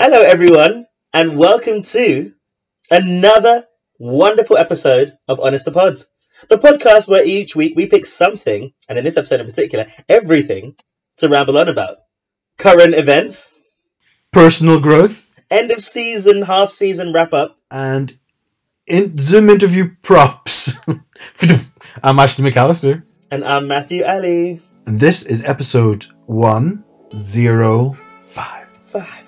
Hello, everyone, and welcome to another wonderful episode of Honest to Pod, the podcast where each week we pick something, and in this episode in particular, everything, to ramble on about. Current events, personal growth, end of season, half season wrap up, and Zoom interview props. I'm Ashley McAllister. And I'm Matthew Ali. And this is episode 105. Five.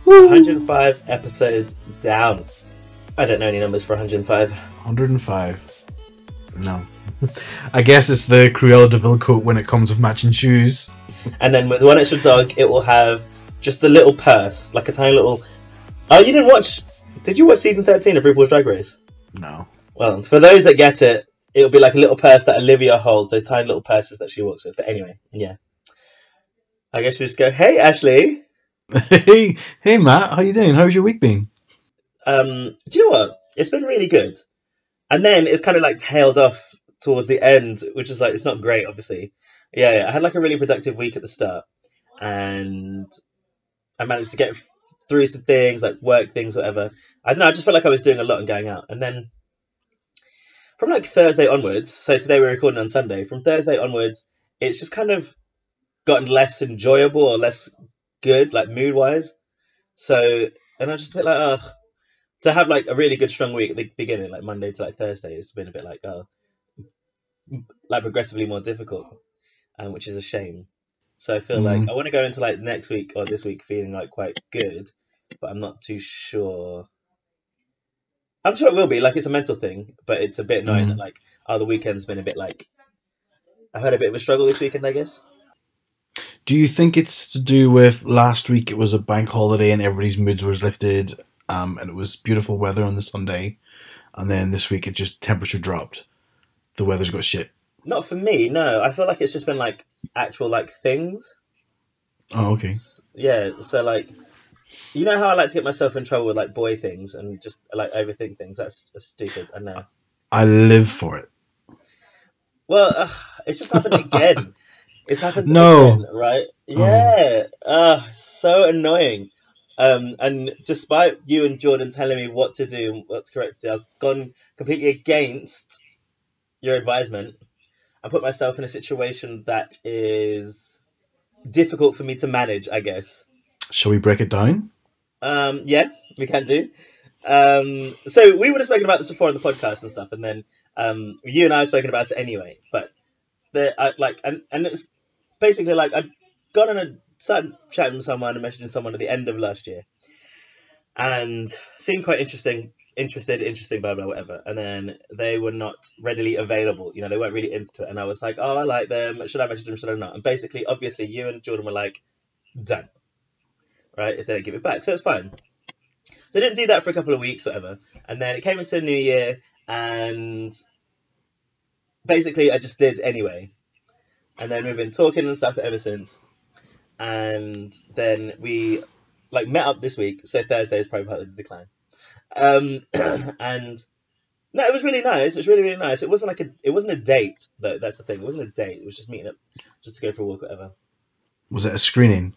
105 episodes down. I don't know any numbers for 105. 105. No. I guess it's the Cruella de Vil coat when it comes with matching shoes. And then with one extra dog, it will have just the little purse, like a tiny little... Oh, you didn't watch... Did you watch season 13 of RuPaul's Drag Race? No. Well, for those that get it, it'll be like a little purse that Olivia holds, those tiny little purses that she walks with. But anyway, yeah. I guess we just go, hey, Ashley. Hey, Matt, how you doing? How's your week been? Do you know what? It's been really good. And then it's kind of like tailed off towards the end, which is like, it's not great, obviously. Yeah, I had like a really productive week at the start. And I managed to get through some things, like work things, whatever. I don't know, I just felt like I was doing a lot and going out. And then from like Thursday onwards, so today we're recording on Sunday, from Thursday onwards, it's just kind of gotten less enjoyable or less good, like mood-wise. So, and I was just a bit like, ugh. To have like a really good strong week at the beginning, like Monday to like Thursday, it's been a bit like, like progressively more difficult, which is a shame. So I feel like I want to go into like next week or this week feeling like quite good, but I'm not too sure. I'm sure it will be, like it's a mental thing, but it's a bit annoying that like, the weekend's been a bit like, I've had a bit of a struggle this weekend, I guess. Do you think it's to do with last week it was a bank holiday and everybody's moods was lifted? And it was beautiful weather on the Sunday, and then this week it just temperature dropped. The weather's got shit. Not for me, no. I feel like it's just been like actual like things. Oh, okay. Yeah, so like, you know how I like to get myself in trouble with like boy things and just like overthink things. That's stupid. I know. I live for it. Well, it's just happened again. It's happened again, right? Yeah. So annoying. And despite you and Jordan telling me what to do and what's correct to do, I've gone completely against your advisement. I put myself in a situation that is difficult for me to manage, I guess. Shall we break it down? Yeah, we can do. So we would have spoken about this before on the podcast and stuff, and then you and I have spoken about it anyway. But and it's basically like I'd gone on a started chatting with someone and messaging someone at the end of last year, and seemed quite interesting, blah blah whatever. And then they were not readily available. You know, they weren't really into it. And I was like, oh, I like them. Should I message them? Should I not? And basically, obviously, you and Jordan were like, done. Right? If they don't give it back, so it's fine. So I didn't do that for a couple of weeks, whatever. And then it came into the new year, and basically, I just did anyway. And then we've been talking and stuff ever since. And then we like met up this week, so Thursday is probably part of the decline. And no, it was really nice. It was really, really nice. It wasn't a date though. That's the thing. It wasn't a date. It was just meeting up, just to go for a walk, or whatever. Was it a screening?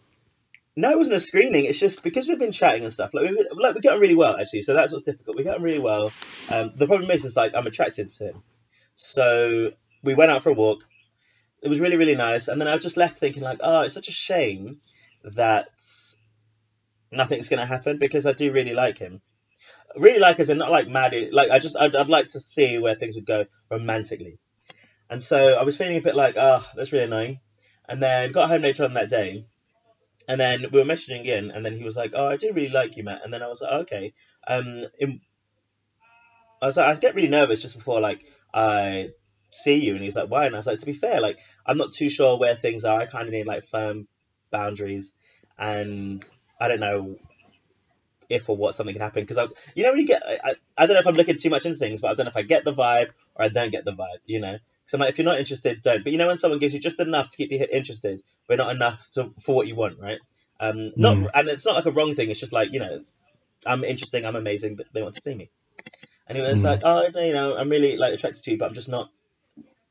No, it wasn't a screening. It's just because we've been chatting and stuff. Like we're getting really well actually. So that's what's difficult. We're getting really well. The problem is like I'm attracted to him. So we went out for a walk. It was really, really nice. And then I just left thinking like, oh, it's such a shame that nothing's going to happen because I do really like him. Really like as in not like mad. Like I'd like to see where things would go romantically. And so I was feeling a bit like, oh, that's really annoying. And then got home later on that day. And then we were messaging again. And then he was like, oh, I do really like you, Matt. And then I was like, okay. I was like, I get really nervous just before like I see you. And he's like, why? And I was like, to be fair, like I'm not too sure where things are. I kind of need like firm boundaries, and I don't know if or what something can happen because when you get I don't know if I'm looking too much into things, but I don't know if I get the vibe or I don't get the vibe, you know. So I'm like, if you're not interested, don't. But you know when someone gives you just enough to keep you interested, but not enough for what you want, right? Not, and it's not like a wrong thing. It's just like, you know, I'm interesting, I'm amazing, but they want to see me. And he was like, oh, no, you know, I'm really like attracted to you, but I'm just not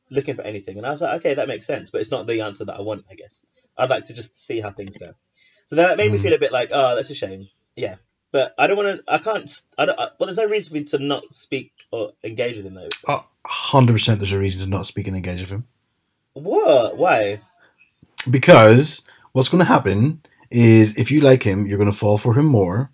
looking for anything. And I was like, okay, that makes sense, but it's not the answer that I want, I guess. I'd like to just see how things go. So that made me feel a bit like, oh, that's a shame. Yeah. But I don't want to, well, there's no reason for me to not speak or engage with him, though. 100% there's a reason to not speak and engage with him. What? Why? Because what's going to happen is if you like him, you're going to fall for him more.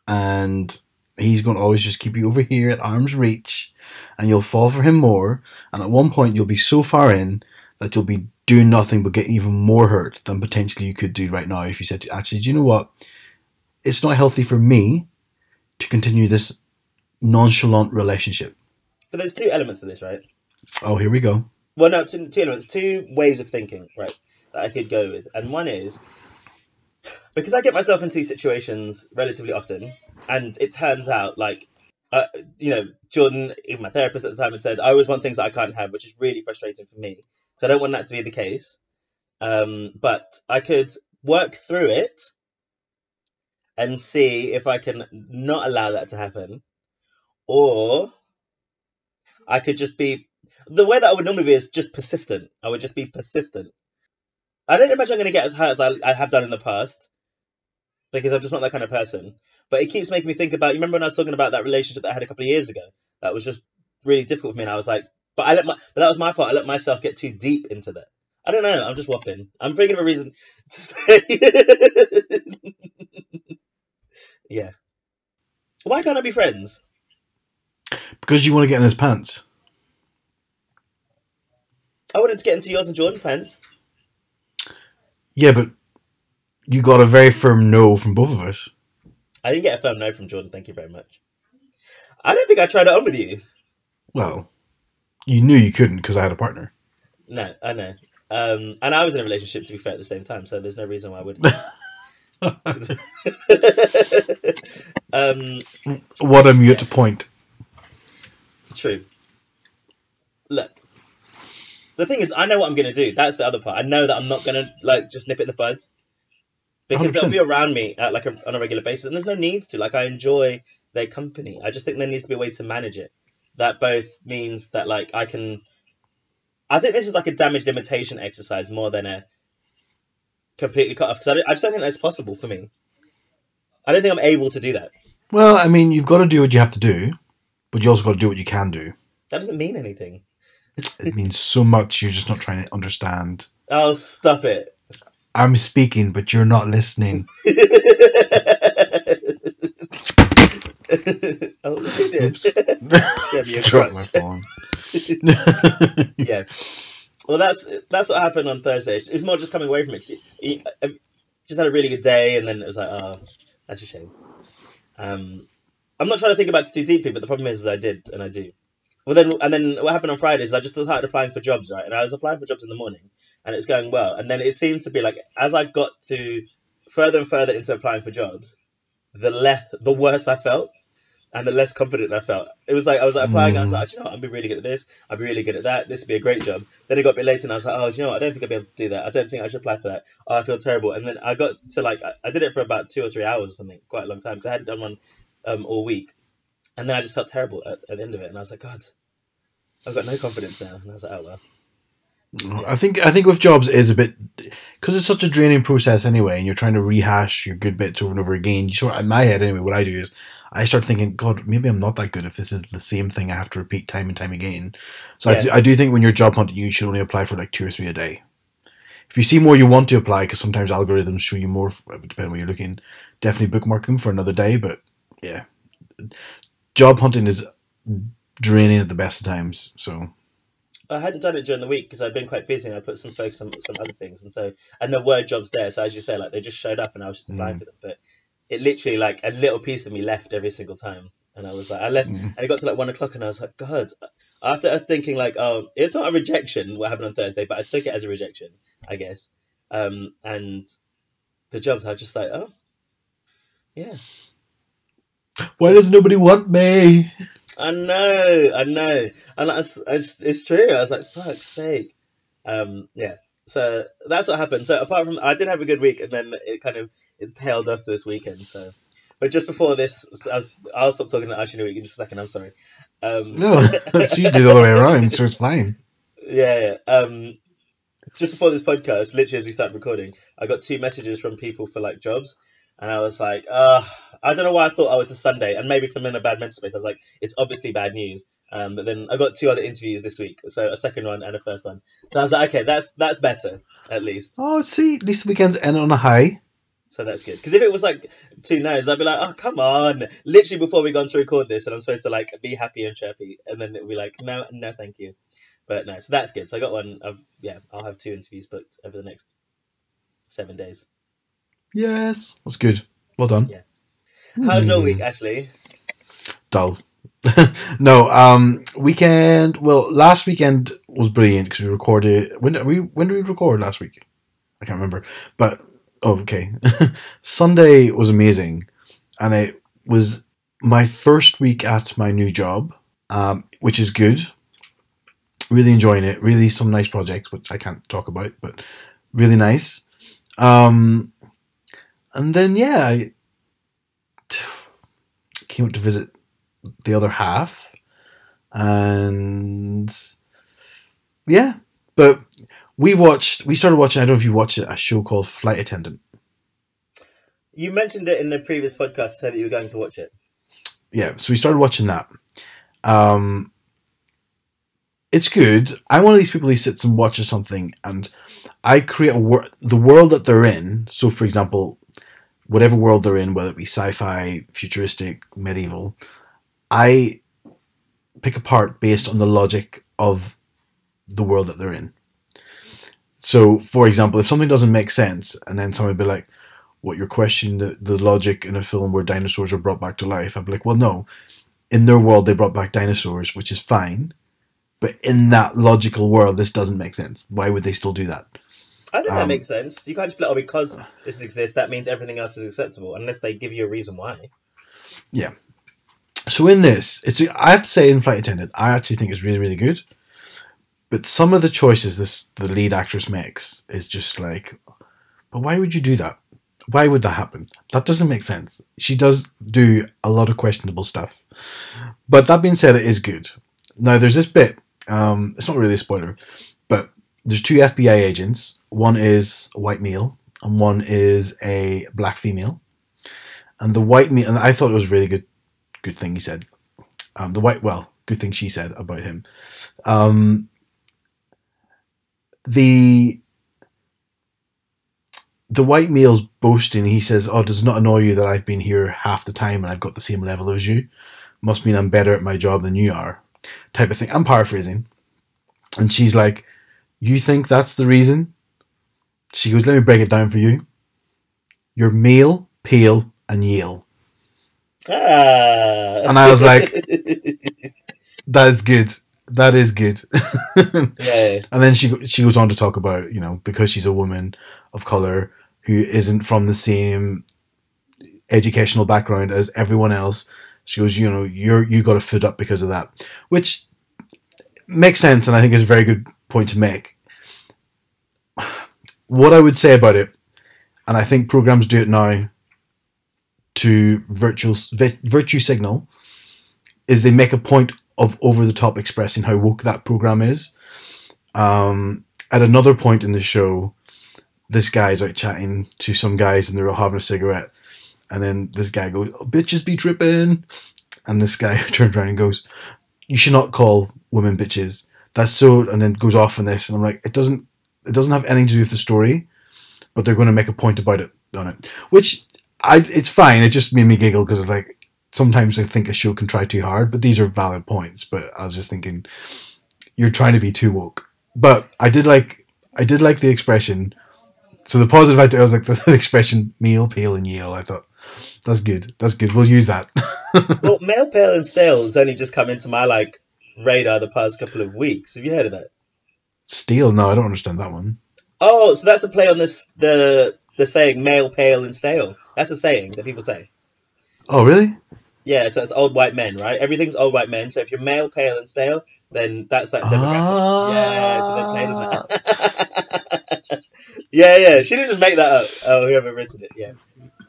And he's going to always just keep you over here at arm's reach. And you'll fall for him more. And at one point, you'll be so far in that you'll be doing nothing but get even more hurt than potentially you could do right now if you said, actually, do you know what? It's not healthy for me to continue this nonchalant relationship. But there's two elements to this, right? Oh, here we go. Well, no, two elements, two ways of thinking, right, that I could go with. And one is, because I get myself into these situations relatively often, and it turns out, like, you know, Jordan, even my therapist at the time, had said, I always want things that I can't have, which is really frustrating for me. So I don't want that to be the case. But I could work through it and see if I can not allow that to happen. Or I could just be... The way that I would normally be is just persistent. I would just be persistent. I don't imagine I'm going to get as hurt as I have done in the past, because I'm just not that kind of person. But it keeps making me think about... You remember when I was talking about that relationship that I had a couple of years ago? That was just really difficult for me, and I was like... But that was my fault. I let myself get too deep into that. I don't know. I'm just waffling. I'm thinking of a reason to stay. Yeah. Why can't I be friends? Because you want to get in his pants. I wanted to get into yours and Jordan's pants. Yeah, but you got a very firm no from both of us. I didn't get a firm no from Jordan, thank you very much. I don't think I tried it on with you. Well, you knew you couldn't because I had a partner. No, I know. And I was in a relationship, to be fair, at the same time, so there's no reason why I wouldn't. What a mute point. True. Look, the thing is, I know what I'm going to do. That's the other part. I know that I'm not going to like just nip it in the bud, because 100%. They'll be around me at, like on a regular basis, and there's no need to. Like, I enjoy their company. I just think there needs to be a way to manage it. That both means that like I think this is like a damage limitation exercise more than a completely cut off, because I just don't think that's possible for me. I don't think I'm able to do that. Well, I mean, you've got to do what you have to do, but you also got to do what you can do. That doesn't mean anything. It means so much, you're just not trying to understand. Oh, stop it. I'm speaking, but you're not listening. Oh, you did. Struck my phone. Yeah. Well, that's what happened on Thursday. It's more just coming away from it. I just had a really good day, and then it was like, oh, that's a shame. I'm not trying to think about it too deeply, but the problem is I did, and I do. Well, then what happened on Friday is I just started applying for jobs, right? And I was applying for jobs in the morning, and it was going well. And then it seemed to be like, as I got to further and further into applying for jobs, the worse I felt, and the less confident I felt. It was like I was like applying. I was like, you know what? I'll be really good at this. I'll be really good at that. This would be a great job. Then it got a bit later, and I was like, oh, do you know what? I don't think I'll be able to do that. I don't think I should apply for that. Oh, I feel terrible. And then I got to like, I did it for about 2 or 3 hours or something, quite a long time, because I hadn't done one all week. And then I just felt terrible at the end of it, and I was like, God, I've got no confidence now. And I was like, oh well. I think with jobs is a bit, because it's such a draining process anyway, and you're trying to rehash your good bits over and over again. You sort of, in my head anyway, what I do is I start thinking, God, maybe I'm not that good if this is the same thing I have to repeat time and time again. So yeah. I do think when you're job hunting, you should only apply for like 2 or 3 a day. If you see more you want to apply, because sometimes algorithms show you more, depending on where you're looking, definitely bookmark them for another day. But yeah, job hunting is draining at the best of times. So I hadn't done it during the week because I'd been quite busy, and I put some focus on some other things, and there were jobs there. So as you say, like they just showed up, and I was just applying for them. But it literally, like, a little piece of me left every single time, and I was like, I left, and it got to like 1 o'clock, and I was like, God. After thinking like, oh, it's not a rejection what happened on Thursday, but I took it as a rejection, I guess. And the jobs, I was just like, oh, yeah. Why does nobody want me? I know, and it's true. I was like, fuck's sake. Yeah. So that's what happened. So apart from, I did have a good week, and then it's tailed off to this weekend. So, but just before this, I'll stop talking to Ashinu in just a second. I'm sorry. No, it's usually the other way around, so it's fine. Yeah. Just before this podcast, literally as we started recording, I got 2 messages from people for like jobs, and I was like, I don't know why I thought, oh, it's a Sunday, and maybe because I'm in a bad mental space, I was like, it's obviously bad news. But then I got 2 other interviews this week, so a second one and a first one. So I was like, okay, that's better at least. Oh, see, at least the weekend's end on a high. So that's good. Because if it was like 2 no's, I'd be like, oh, come on. Literally before we gone to record this, and I'm supposed to like be happy and chirpy, and then it'd be like, no, thank you. But no, so that's good. So I got one of, I'll have 2 interviews booked over the next 7 days. Yes, that's good. Well done. Yeah. How's your week, Ashley? Dull. No, weekend. Well, last weekend was brilliant because we recorded. When did we record last week? I can't remember. But okay, Sunday was amazing, and it was my first week at my new job, which is good. Really enjoying it. Really, some nice projects which I can't talk about, but really nice. And then I came up to visit the other half, and but we started watching, I don't know if you watched it, a show called Flight Attendant. You mentioned it in the previous podcast, said that you were going to watch it. Yeah, so we started watching that. It's good. I'm one of these people who sits and watches something, and I create the world that they're in. So, for example, whatever world they're in, whether it be sci-fi, futuristic, medieval, I pick apart based on the logic of the world that they're in. So, for example, if something doesn't make sense, and then someone would be like, what, you're questioning the logic in a film where dinosaurs are brought back to life? I'd be like, well, no. In their world, they brought back dinosaurs, which is fine. But in that logical world, this doesn't make sense. Why would they still do that? I think that makes sense. You can't just be like, oh, because this exists, that means everything else is acceptable, unless they give you a reason why. Yeah. So in this, I have to say, in Flight Attendant, I actually think it's really, really good. But some of the choices the lead actress makes is just like, but why would you do that? Why would that happen? That doesn't make sense. She does do a lot of questionable stuff. But that being said, it is good. Now, there's this bit, it's not really a spoiler, but there's 2 FBI agents. One is a white male, and one is a black female. And the white male, and I thought it was a really good thing he said. Good thing she said about him. The white male's boasting. He says, oh, does it not annoy you that I've been here half the time and I've got the same level as you? Must mean I'm better at my job than you are. Type of thing. I'm paraphrasing. And she's like, you think that's the reason? She goes, let me break it down for you. You're male, pale, and Yale. And I was like, that is good. That is good. Yeah. And then she goes on to talk about, because she's a woman of colour who isn't from the same educational background as everyone else. She goes, you got a foot up because of that, which makes sense, and I think is a very good point to make. What I would say about it, and I think programs do it now to virtue signal, is they make a point of over the top expressing how woke that program is. At another point in the show, this guy's out chatting to some guys and they're all having a cigarette. And then this guy goes, oh, bitches be tripping. And this guy turns around and goes, you should not call women bitches. That's so, and then goes off on this. And I'm like, it doesn't have anything to do with the story, but they're going to make a point about it on it, which it's fine. It just made me giggle because it's like, sometimes I think a show can try too hard, but these are valid points. But I was just thinking, you're trying to be too woke. But I did like the expression. So the positive I was like the expression male, pale, and Yale. I thought that's good. That's good. We'll use that. Well, male, pale, and stale has only just come into my radar the past couple of weeks. Have you heard of that? Steel? No, I don't understand that one. Oh, so that's a play on this the saying male, pale, and stale. That's a saying that people say. Oh, really? Yeah, so it's old white men, right? Everything's old white men. So if you're male, pale, and stale, then that's that demographic. Yeah, so they played on Ah, that. Yeah, yeah. She didn't just make that up. Oh, whoever written it. Yeah.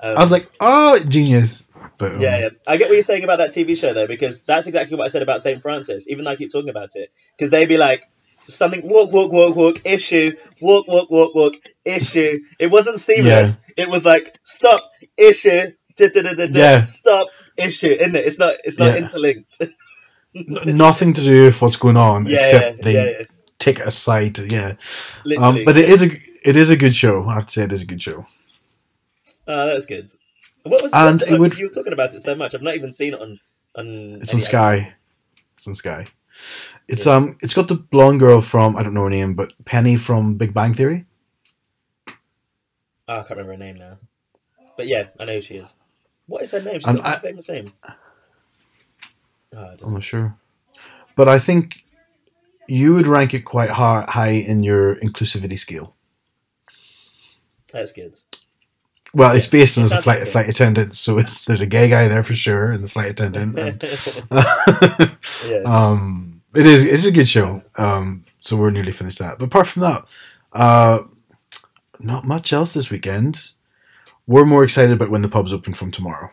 I was Um, like, oh, genius. But yeah, yeah. I get what you're saying about that TV show though, because that's exactly what I said about Saint Francis. Even though I keep talking about it, because they'd be like something walk, walk, walk, walk, issue, walk, walk, walk, walk, issue. It wasn't yeah, seamless. It was like stop, issue, da, da, da, da, da, yeah, stop, issue. Isn't it? It's not yeah. interlinked. Nothing to do with what's going on Yeah, yeah, except yeah, they yeah. take it aside. Yeah, Literally. but it is a good show. I have to say, it is a good show, Oh, that's good. What's and it it on? would. Because you were talking about it so much. I've not even seen it on It's on any other platform. Sky. It's on Sky. It's Yeah. it's got the blonde girl from, I don't know her name, but Penny from Big Bang Theory. Oh, I can't remember her name now. But yeah, I know who she is. What is her name? She's And got such a famous name. Oh, I don't I'm know. not sure, but I think you would rank it quite high in your inclusivity scale. That's good. Well, it's Yeah, based on it as a sounds like flight attendant, so there's a gay guy there for sure, and the flight attendant, and it. Yeah. it's a good show. So we're nearly finished that. But apart from that, uh, not much else this weekend. We're more excited about when the pubs open from tomorrow.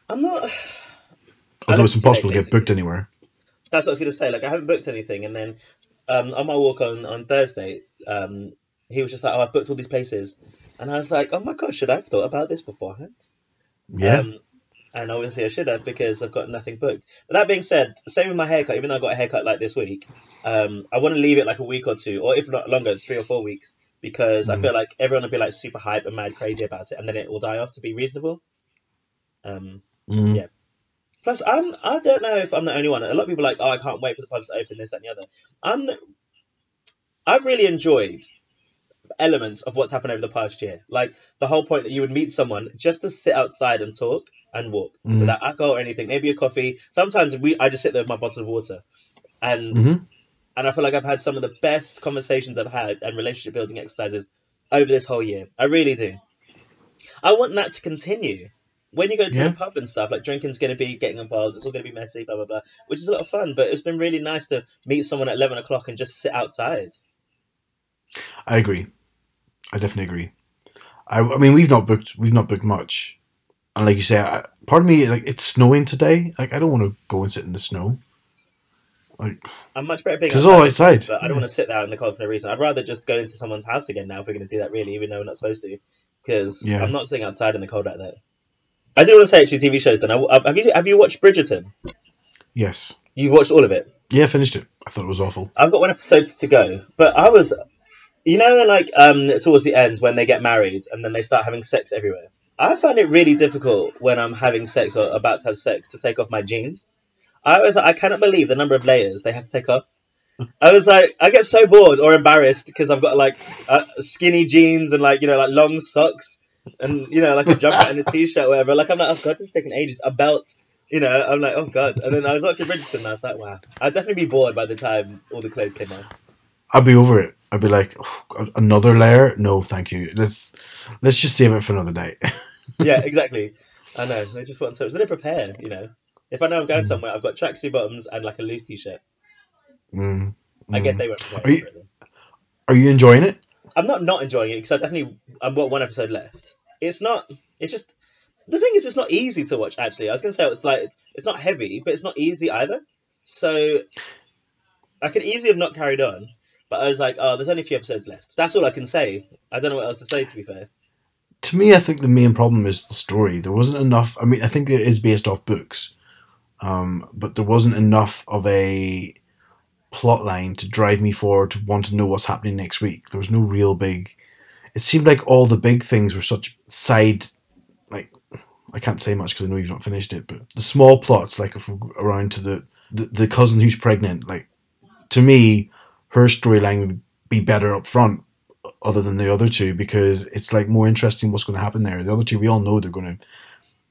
I'm not. I Although left it's it too late, impossible to get booked basically. anywhere. That's what I was going to say. Like, I haven't booked anything. And then on my walk on Thursday, he was just like, oh, I've booked all these places. And I was like, oh my gosh, should I have thought about this beforehand? Yeah. Um, and obviously I should have because I've got nothing booked. But that being said, same with my haircut. Even though I got a haircut like this week, I want to leave it like a week or two, or if not longer, 3 or 4 weeks, because I Mm. feel like everyone will be like super hype and mad crazy about it, and then it will die off to be reasonable. Um, Mm. yeah. Plus, I don't know if I'm the only one. A lot of people are like, oh, I can't wait for the pubs to open, this, that, and the other. I'm I've really enjoyed elements of what's happened over the past year. Like the whole point that you would meet someone just to sit outside and talk and walk Mm. without alcohol or anything, maybe a coffee. Sometimes I just sit there with my bottle of water, and Mm-hmm. I feel like I've had some of the best conversations I've had and relationship building exercises over this whole year. I really do. I want that to continue. When you go to the Yeah, pub and stuff, like drinking's going to be getting involved, it's all going to be messy, blah blah blah, which is a lot of fun. But it's been really nice to meet someone at 11 o'clock and just sit outside. I agree. I definitely agree. I mean, we've not booked much, and like you say, part of me, like, it's snowing today. Like, I don't want to go and sit in the snow, like, I'm much better being because it's all outside in the cold, outside. but I don't Yeah. want to sit there in the cold for no reason. I'd rather just go into someone's house again now if we're going to do that, really, even though we're not supposed to, because I'm Yeah. not sitting outside in the cold like that. I do want to say actually TV shows then. Have you watched Bridgerton? Yes. You've watched all of it. Yeah. Finished it. I thought it was awful. I've got one episode to go, but like towards the end when they get married and then they start having sex everywhere. I find it really difficult when I'm having sex or about to have sex to take off my jeans. I cannot believe the number of layers they have to take off. I was like, I get so bored or embarrassed because I've got like skinny jeans and like like long socks and like a jumper and a t-shirt, or whatever. Like I'm like, oh god, this is taking ages. A belt, I'm like, oh god. And then I was watching Bridgerton and I was like, wow, I'd definitely be bored by the time all the clothes came on. I'd be over it. I'd be like, "Oh, another layer? No, thank you. Let's just save it for another day. Yeah, exactly. I know. They just want so much. They don't prepare. If I know I'm going Mm, somewhere, I've got tracksuit bottoms and like a loose t-shirt. mm, I guess mm. they weren't Are preparing you for it then. are you enjoying it? I'm not enjoying it because I've got one episode left. It's not. It's just the thing is, it's not easy to watch. Actually, I was gonna say it's not heavy, but it's not easy either. So I could easily have not carried on, but I was like, oh, there's only a few episodes left. That's all I can say. I don't know what else to say. To be fair, To me, I think the main problem is the story. There wasn't enough. I mean, I think it is based off books, but there wasn't enough of a plot line to drive me forward to want to know what's happening next week. There was no real big. It seemed like all the big things were such side. Like, I can't say much because I know you've not finished it, but the small plots, like if we go around to the cousin who's pregnant, like, to me, her storyline would be better up front, other than the other two, because it's like more interesting what's going to happen there. The other two, we all know they're going to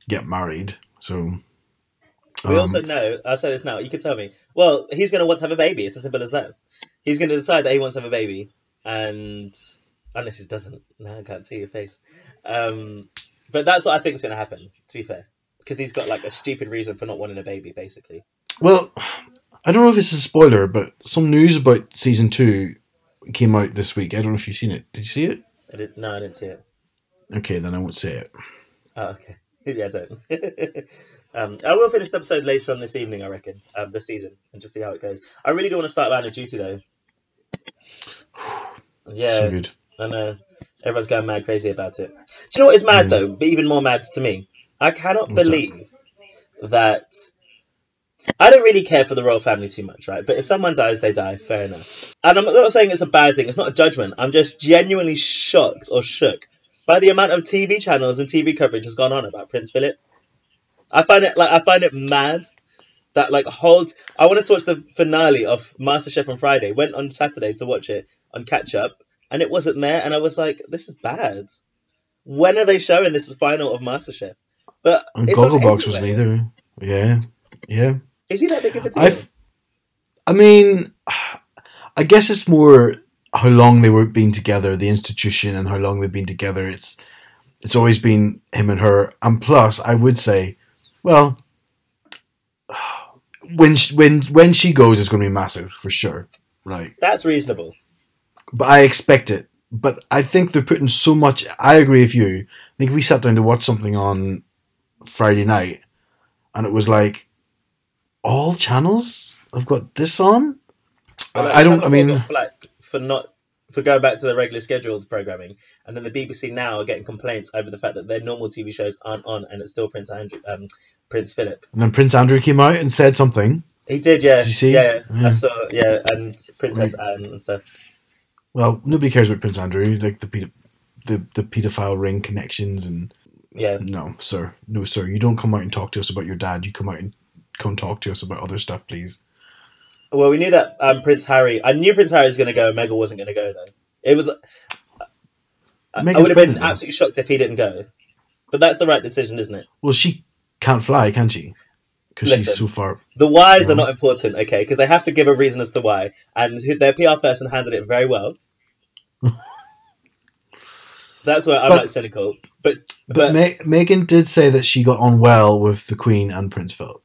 get married, so we also um, know. I'll say this now. You can tell me. Well, he's gonna want to have a baby. It's as simple as that. He's gonna decide that he wants to have a baby, and unless he doesn't, no, I can't see your face. Um, but that's what I think is gonna happen. To be fair. because he's got like a stupid reason for not wanting a baby, basically. Well, I don't know if it's a spoiler, but some news about season 2 came out this week. I don't know if you've seen it. Did you see it? No, I didn't see it. Okay, then I won't say it. Oh, okay. Yeah, I don't. I will finish the episode later on this evening, I reckon, this season, and just see how it goes. I really do want to start Line of Duty, though. Yeah, So good. I know. Everyone's going mad crazy about it. Do you know what is mad, though? But even more mad to me? I cannot What's believe that... I don't really care for the royal family too much, right? But if someone dies, they die. Fair enough. And I'm not saying it's a bad thing. It's not a judgment. I'm just genuinely shocked or shook by the amount of TV channels and TV coverage has gone on about Prince Philip. I find it mad that I wanted to watch the finale of MasterChef on Friday. Went on Saturday to watch it on catch up, and it wasn't there. And I was like, this is bad. When are they showing this final of MasterChef? But And it's on Gogglebox wasn't everywhere. either. Yeah. Is he that big of a deal? I mean, I guess it's more how long they were been together, the institution, and how long they've been together. It's always been him and her, and plus, I would say, well, when she goes, it's going to be massive for sure. Like, That's reasonable. but I expect it. But I think they're putting so much. I agree with you. I think if we sat down to watch something on Friday night, and it was like, all channels have got this on. I don't. I Channel 4 mean, got flack for going back to the regular scheduled programming, and then the BBC now are getting complaints over the fact that their normal TV shows aren't on, and it's still Prince Philip. and then Prince Andrew came out and said something. He did, yeah. Did you see? Yeah, Yeah. I saw, yeah, and Princess Anne and stuff. Well, nobody cares about Prince Andrew, like the paedophile ring connections, and Yeah. no, sir, you don't come out and talk to us about your dad. You come out and come talk to us about other stuff, please. Well, we knew that Prince Harry. I knew Prince Harry was going to go, and Meghan wasn't going to go though. It was. I Meghan's would have been pregnant, though. absolutely shocked if he didn't go. But that's the right decision, isn't it? Well, she can't fly, can she? Because she's Listen. so far. The whys No. are not important, okay? Because they have to give a reason as to why, and their PR person handled it very well. That's where I'm But- like cynical, but Meghan did say that she got on well with the Queen and Prince Philip.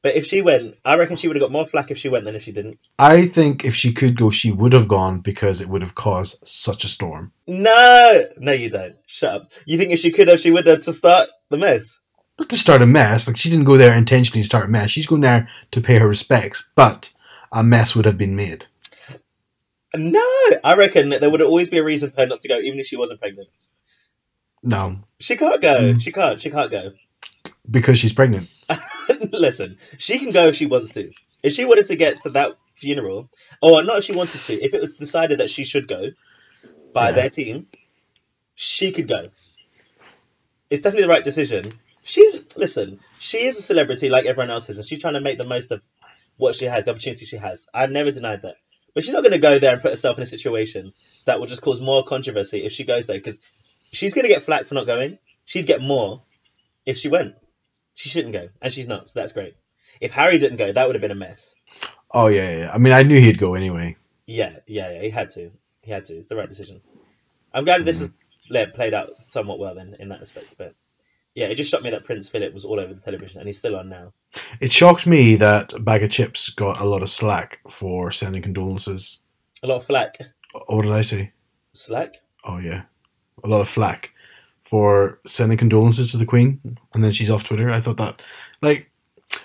But if she went, I reckon she would have got more flack if she went than if she didn't. I think if she could go, she would have gone because it would have caused such a storm. No, you don't. Shut up. You think if she could have, she would have to start the mess? Not to start a mess. Like, she didn't go there intentionally to start a mess. She's going there to pay her respects, but a mess would have been made. No, I reckon that there would always be a reason for her not to go, even if she wasn't pregnant. No, She can't go. She can't go. because she's pregnant. Listen, she can go if she wants to. If she wanted to get to that funeral, or not if she wanted to, if it was decided that she should go by Yeah. their team, she could go. It's definitely the right decision. She is a celebrity like everyone else is, and she's trying to make the most of what she has, the opportunity she has. I've never denied that. But she's not going to go there and put herself in a situation that will just cause more controversy if she goes there, because she's going to get flack for not going. She'd get more if she went. She shouldn't go, and she's not, so that's great. If Harry didn't go, that would have been a mess. Oh, yeah. I mean, I knew he'd go anyway. Yeah, he had to. It's the right decision. I'm glad this has played out somewhat well then in that respect, but yeah, it just shocked me that Prince Philip was all over the television, and he's still on now. It shocked me that Bag of Chips got a lot of slack for sending condolences. A lot of flack. Oh, what did I say? Slack? Oh, yeah. A lot of flack for sending condolences to the Queen, and then she's off Twitter. I thought that, like,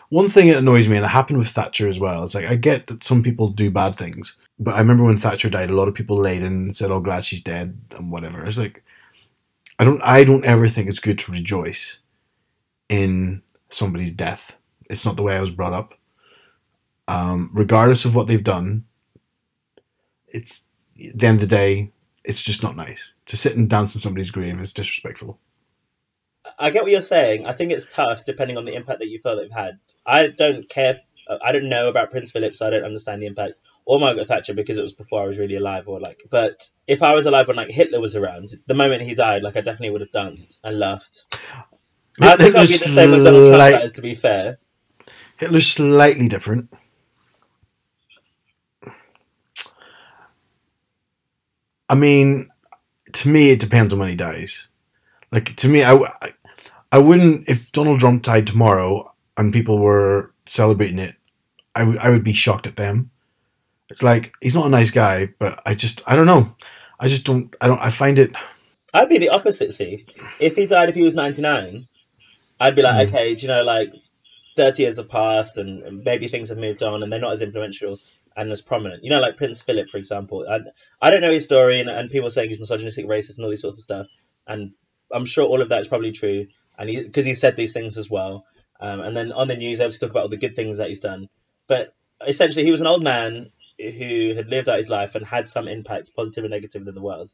one thing that annoys me, and it happened with Thatcher as well, it's like, I get that some people do bad things, but I remember when Thatcher died, a lot of people laid in and said, oh, glad she's dead, and whatever. It's like, I don't ever think it's good to rejoice in somebody's death. It's not the way I was brought up. Regardless of what they've done, it's, at the end of the day, it's just not nice. To sit and dance in somebody's grave is disrespectful. I get what you're saying. I think it's tough depending on the impact that you feel they've had. I don't care. I don't know about Prince Philip, so I don't understand the impact, or Margaret Thatcher because it was before I was really alive, But if I was alive when Hitler was around, the moment he died, I definitely would have danced and laughed. I think I'd be the same with Donald Trump. That is, to be fair. Hitler's slightly different. I mean, to me, it depends on when he dies. Like, to me, I wouldn't, if Donald Trump died tomorrow and people were celebrating it, I would be shocked at them. It's like, he's not a nice guy, but I don't know. I find it. I'd be the opposite, see. If he was 99, I'd be like, okay, do you know, like, 30 years have passed and maybe things have moved on and they're not as influential and as prominent. You know, like Prince Philip, for example. I don't know his story, and people saying he's misogynistic, racist, and all these sorts of stuff. And I'm sure all of that is probably true, and because he said these things as well. And then on the news, they always talk about all the good things that he's done. But essentially, he was an old man who had lived out his life and had some impact, positive and negative, within the world.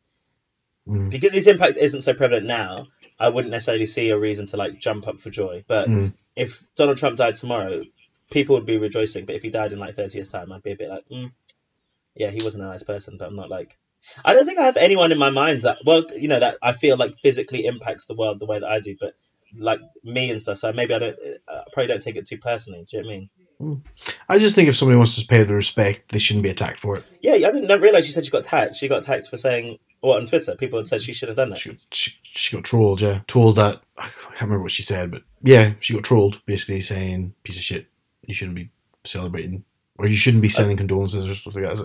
Because his impact isn't so prevalent now, I wouldn't necessarily see a reason to like jump up for joy. But if Donald Trump died tomorrow, people would be rejoicing. But if he died in like 30 years' time, I'd be a bit like, yeah, he wasn't a nice person. But I'm not like, I don't think I have anyone in my mind that, well, you know, that I feel like physically impacts the world the way that I do. But like me and stuff, so maybe I probably don't take it too personally. Do you know what I mean? I just think if somebody wants to pay the respect, they shouldn't be attacked for it. Yeah, I didn't realize you said she got attacked. She got attacked for saying what on Twitter. People had said she should have done that. She got trolled, yeah. Told that, I can't remember what she said, but yeah, she got trolled, basically saying, piece of shit, you shouldn't be celebrating, or you shouldn't be sending condolences or something like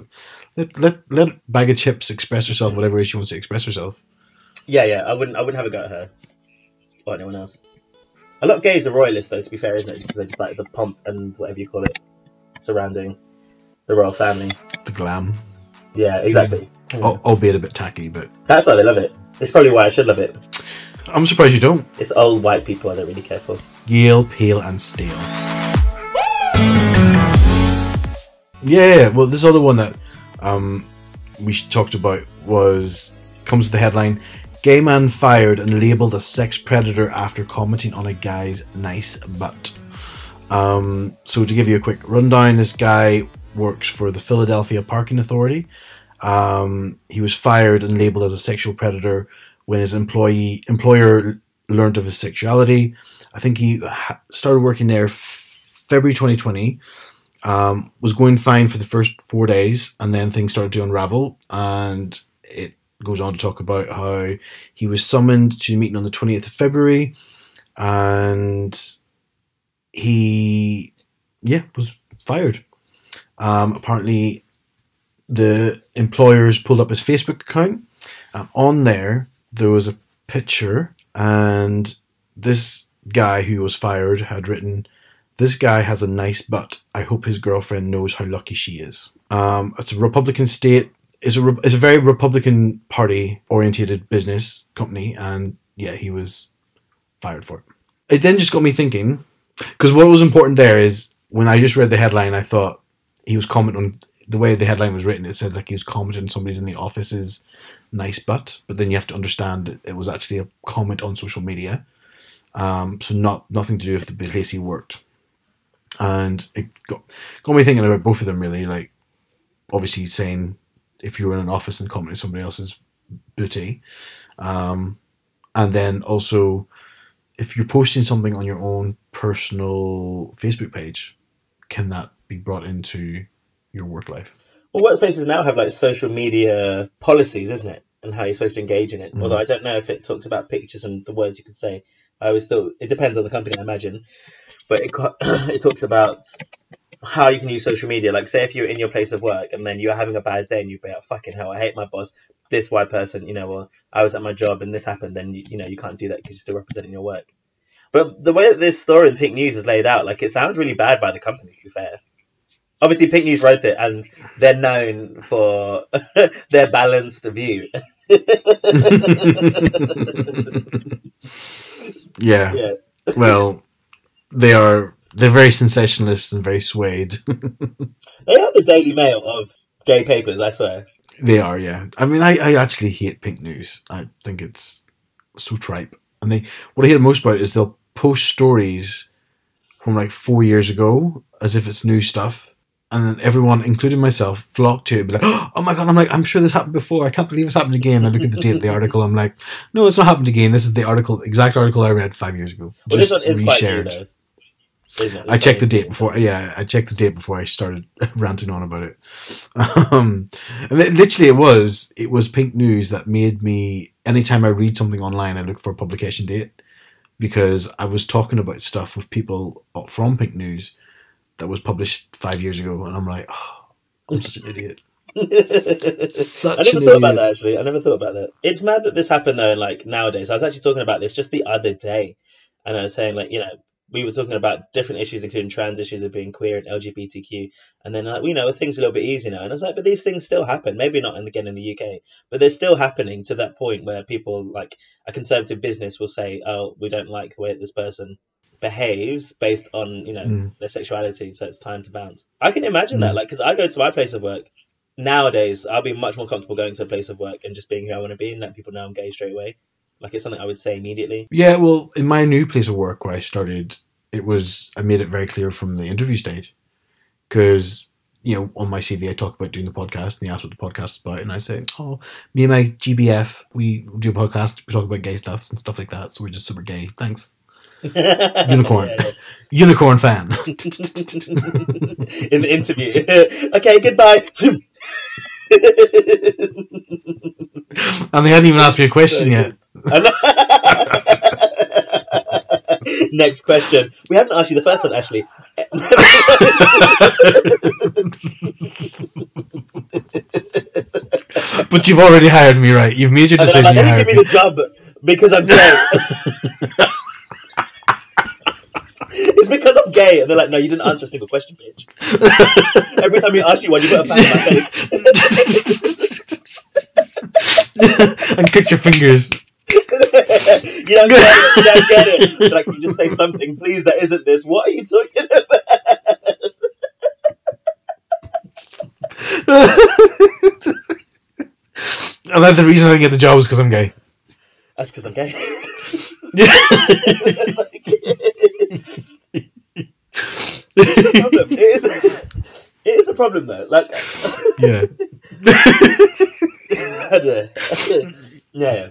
that. Let Bag of Chips express herself whatever way she wants to express herself. Yeah, I wouldn't have a go at her or anyone else. A lot of gays are royalists, though, to be fair, isn't it? Because they just like the pomp and whatever you call it surrounding the royal family. The glam. Yeah, exactly. Albeit a bit tacky, but... That's why they love it. It's probably why I should love it. I'm surprised you don't. It's old white people I don't really care for. Yale, pale and stale. Yeah, well, this other one that we talked about comes with the headline, Gay man fired and labelled a sex predator after commenting on a guy's nice butt. So to give you a quick rundown, this guy works for the Philadelphia Parking Authority. He was fired and labelled as a sexual predator when his employer learned of his sexuality. I think he started working there February 2020. Was going fine for the first 4 days, and then things started to unravel, and it goes on to talk about how he was summoned to a meeting on the 20th of February, and he was fired. Apparently the employers pulled up his Facebook account, and on there was a picture, and this guy who was fired had written, "This guy has a nice butt. I hope his girlfriend knows how lucky she is." It's a Republican state. It's a very Republican Party orientated business company, and yeah, he was fired for it. It then just got me thinking, because what was important there is when I just read the headline, I thought he was commenting on the way the headline was written. It said like he was commenting on somebody's in the office's nice butt, but then you have to understand it was actually a comment on social media, so nothing to do with the place he worked. And it got me thinking about both of them really, like obviously saying if you were in an office and commenting on somebody else's booty, and then also if you're posting something on your own personal Facebook page, can that be brought into your work life? Well, workplaces now have like social media policies, isn't it? And how you're supposed to engage in it. Although I don't know if it talks about pictures and the words you can say. I always thought it depends on the company, I imagine. But it talks about how you can use social media. Like, say if you're in your place of work and then you're having a bad day and you be like, fucking hell, I hate my boss, this white person, or I was at my job and this happened, then you can't do that because you're still representing your work. But the way that this story in Pink News is laid out, like, it sounds really bad by the company, to be fair. Obviously, Pink News wrote it, and they're known for their balanced view. Yeah. Well, they're very sensationalist and very swayed. They are the Daily Mail of gay papers, I swear. They are, yeah. I mean, I actually hate Pink News. I think it's so tripe. And what I hate most about it is they'll post stories from like 4 years ago as if it's new stuff. And then everyone, including myself, flock to it, be like, "Oh my god!" I'm sure this happened before. I can't believe it's happened again. I look at the date of the article. I'm like, "No, it's not happened again. This is the exact article I read 5 years ago." Well, this one is quite new, though. Isn't it? I checked the date before. Yeah, I checked the date before I started ranting on about it. And literally, it was Pink News that made me. Anytime I read something online, I look for a publication date, because I was talking about stuff with people from Pink News that was published 5 years ago, and I'm like, oh, I'm such an idiot. I never thought about that, actually. I never thought about that. It's mad that this happened, though, like, nowadays. I was actually talking about this just the other day, and I was saying, like, we were talking about different issues, including trans issues of being queer and LGBTQ, and then, like, things are a little bit easier now. And I was like, but these things still happen. Maybe not, again, in the UK, but they're still happening to that point where people, like, a conservative business will say, oh, we don't like the way that this person behaves based on, their sexuality, so it's time to bounce. I can imagine that, like, because I go to my place of work. Nowadays, I'll be much more comfortable going to a place of work and just being who I want to be and let people know I'm gay straight away. Like, it's something I would say immediately. Yeah, well, in my new place of work where I started, I made it very clear from the interview stage. Because, on my CV, I talk about doing the podcast, and they ask what the podcast is about, and I say, oh, me and my GBF, we do a podcast, we talk about gay stuff and stuff like that, so we're just super gay. Thanks. Unicorn. Yeah. Unicorn fan. In the interview. Okay, goodbye. And they hadn't even asked me a question yet. Next question. We haven't asked you the first one, actually. But you've already hired me, right? You've made your decision. Let me give me the job because I'm gay. It's because I'm gay. And they're like, no, you didn't answer a single question, bitch. Every time we ask you one, you put a pat on my face. And kick your fingers. You don't get it. You don't get it. Like, you just say something, please, that isn't this. What are you talking about? And then the reason I didn't get the job was because I'm gay. That's because I'm gay. It's a problem. It is a problem, though. Like, yeah. I don't know. Yeah.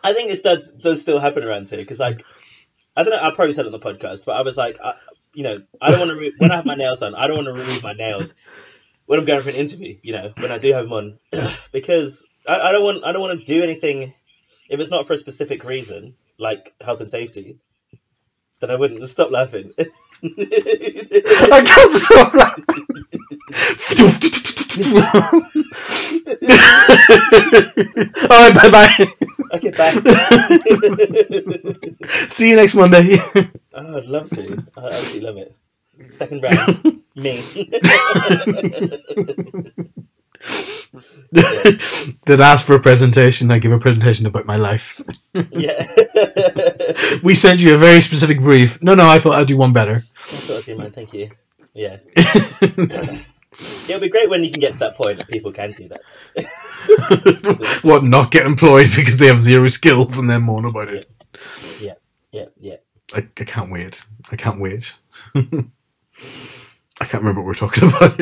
I think this does still happen around here because, like, I don't know. I probably said it on the podcast, but I was like, I don't want to when I have my nails done, I don't want to remove my nails when I'm going for an interview. When I do have them on, because I don't want to do anything if it's not for a specific reason, like health and safety. Then I wouldn't stop laughing. I can't stop laughing. Alright, bye-bye. Okay, bye. See you next Monday. Oh, I'd love to. I absolutely love it. Second round. Me. They'd ask for a presentation. I give a presentation about my life. Yeah. We sent you a very specific brief. No, I thought I'd do one better. I thought I'd do mine, thank you. Yeah. It'll be great when you can get to that point that people can do that. What, not get employed because they have zero skills and then moan about it? Yeah. I can't wait. I can't remember what we're talking about.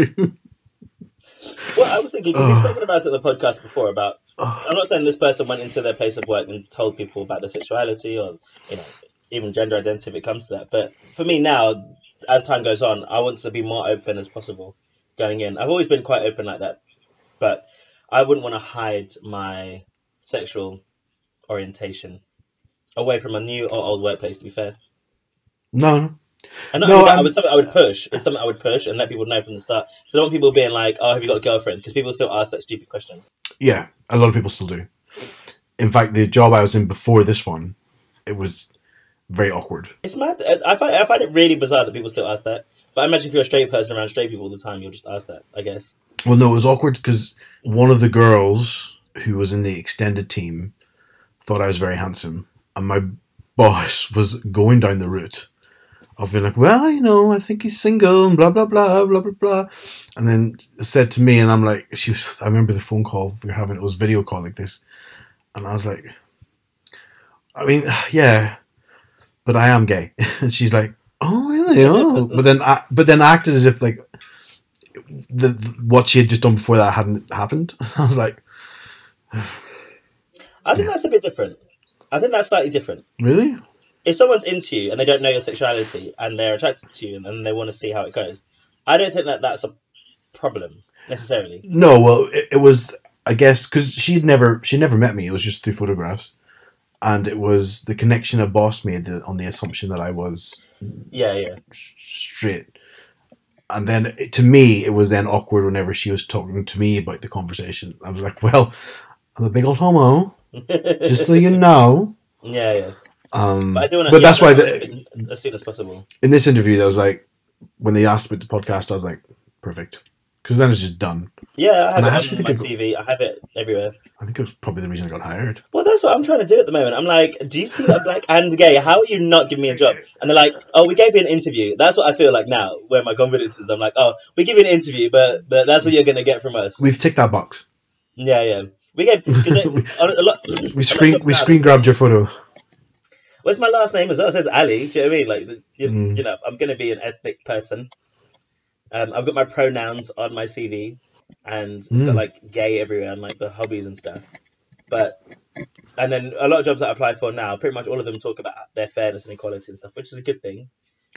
Well, I was thinking, because we've spoken about it on the podcast before about, I'm not saying this person went into their place of work and told people about their sexuality or, even gender identity if it comes to that. But for me now, as time goes on, I want to be more open as possible going in. I've always been quite open like that, but I wouldn't want to hide my sexual orientation away from a new or old workplace, to be fair. No. And not only that, it's something I would push. It's something I would push and let people know from the start. So I don't want people being like, oh, have you got a girlfriend? Because people still ask that stupid question. Yeah, a lot of people still do. In fact, the job I was in before this one, it was very awkward. It's mad. I find it really bizarre that people still ask that. But I imagine if you're a straight person around straight people all the time, you'll just ask that, I guess. Well, no, it was awkward because one of the girls who was in the extended team thought I was very handsome. And my boss was going down the route of being like, well, I think he's single and blah, blah, blah, blah, blah, blah. And then said to me, and I'm like, I remember the phone call we were having, it was video call like this. And I was like, I mean, yeah, but I am gay. And she's like, oh, really? Oh. but then acted as if like what she had just done before that hadn't happened. I was like, I think that's a bit different. I think that's slightly different. Really? If someone's into you and they don't know your sexuality and they're attracted to you and they want to see how it goes, I don't think that that's a problem necessarily. No, well, it was, I guess, because she never met me. It was just through photographs. and it was the connection a boss made on the assumption that I was Yeah. straight. And then to me, it was then awkward whenever she was talking to me about the conversation. I was like, well, I'm a big old homo, just so you know. Yeah. But I do want to. But Yeah, that's why as soon as possible. in this interview, that was like, when they asked about the podcast, I was like, perfect. Because then it's just done. Yeah, I have it on my CV. I have it everywhere. I think it was probably the reason I got hired. Well, that's what I'm trying to do at the moment. I'm like, do you see that black and gay? How are you not giving me a job? And they're like, oh, we gave you an interview. That's what I feel like now, where my confidence is. I'm like, oh, we give you an interview, but that's what you're going to get from us. We've ticked that box. Yeah. We gave... we screen grabbed your photo. What's my last name as well? It says Ali. Do you know what I mean? Like, you know, I'm going to be an ethnic person. I've got my pronouns on my CV, and it's got like gay everywhere and like the hobbies and stuff. And then a lot of jobs that I apply for now, pretty much all of them talk about their fairness and equality and stuff, which is a good thing.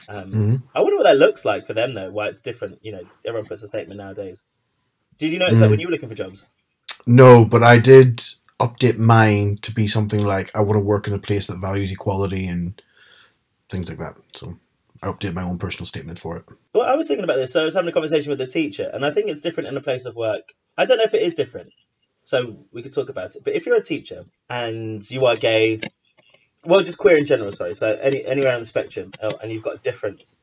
I wonder what that looks like for them though. Why it's different? You know, everyone puts a statement nowadays. Did you notice that when you were looking for jobs? No, but I did update mine to be something like I want to work in a place that values equality and things like that. So I updated my own personal statement for it. Well, I was thinking about this. So I was having a conversation with a teacher, and I think it's different in a place of work. I don't know if it is different, so we could talk about it. But if you're a teacher and you are gay, well, just queer in general, sorry, so anywhere on the spectrum, and you've got a difference,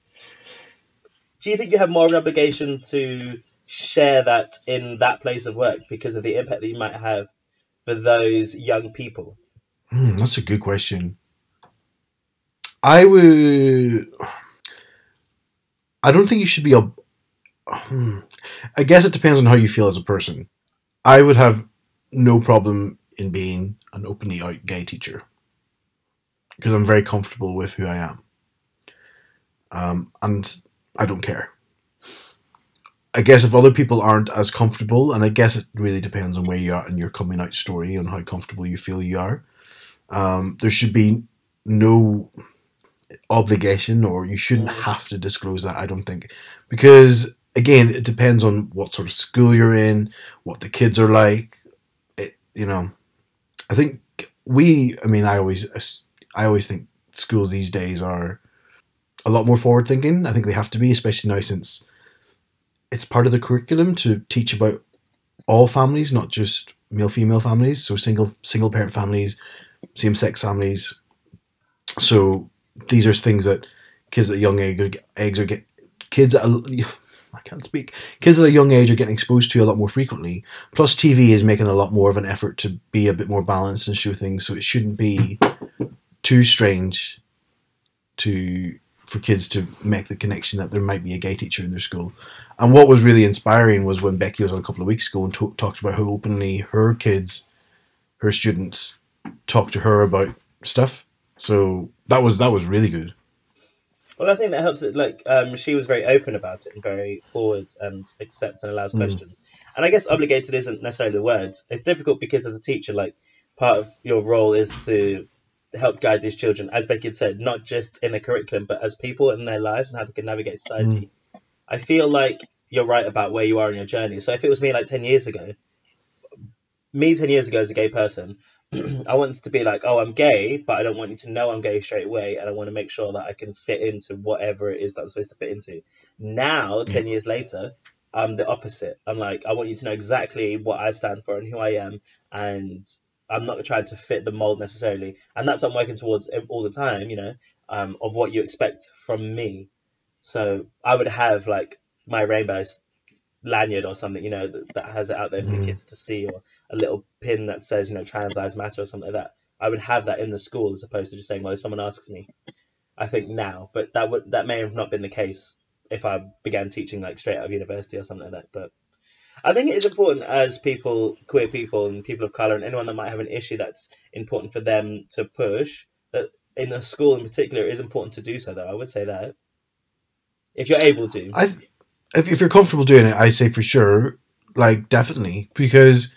do you think you have more of an obligation to share that in that place of work because of the impact that you might have for those young people? That's a good question. I don't think you should be I guess it depends on how you feel as a person. I would have no problem in being an openly out gay teacher because I'm very comfortable with who I am. And I don't care. I guess if other people aren't as comfortable, and I guess it really depends on where you are in your coming out story and how comfortable you feel you are, there should be no obligation, or you shouldn't have to disclose that, I don't think. Because, again, it depends on what sort of school you're in, what the kids are like. I think I always think schools these days are a lot more forward thinking. I think they have to be, especially now since it's part of the curriculum to teach about all families, not just male-female families. So single parent families, same-sex families. So these are things that kids at a young age kids at a young age are getting exposed to a lot more frequently. Plus, TV is making a lot more of an effort to be a bit more balanced and show things, so it shouldn't be too strange for kids to make the connection that there might be a gay teacher in their school. And what was really inspiring was when Becky was on a couple of weeks ago and talked about how openly her students, talk to her about stuff. So that was really good. Well, I think that helps. She was very open about it and very forward and accepts and allows questions. And I guess obligated isn't necessarily the word. It's difficult because as a teacher, like, part of your role is to help guide these children, as Becky had said, not just in the curriculum, but as people in their lives and how they can navigate society. I feel like you're right about where you are in your journey. So if it was me 10 years ago as a gay person, I wanted to be like, oh, I'm gay, but I don't want you to know I'm gay straight away, and I want to make sure that I can fit into whatever it is that I'm supposed to fit into. Now, 10 years later, I'm the opposite. I'm like, I want you to know exactly what I stand for and who I am, and I'm not trying to fit the mold necessarily. And that's what I'm working towards all the time, of what you expect from me. So I would have my rainbow lanyard or something, that has it out there for the kids to see, or a little pin that says, trans lives matter or something like that. I would have that in the school as opposed to just saying, well, if someone asks me, I think now, but that may have not been the case if I began teaching straight out of university or something like that. But I think it is important as queer people and people of color and anyone that might have an issue that's important for them to push, that in the school in particular, it is important to do so, though. I would say that. If you're able to. If you're comfortable doing it, I say for sure, definitely. Because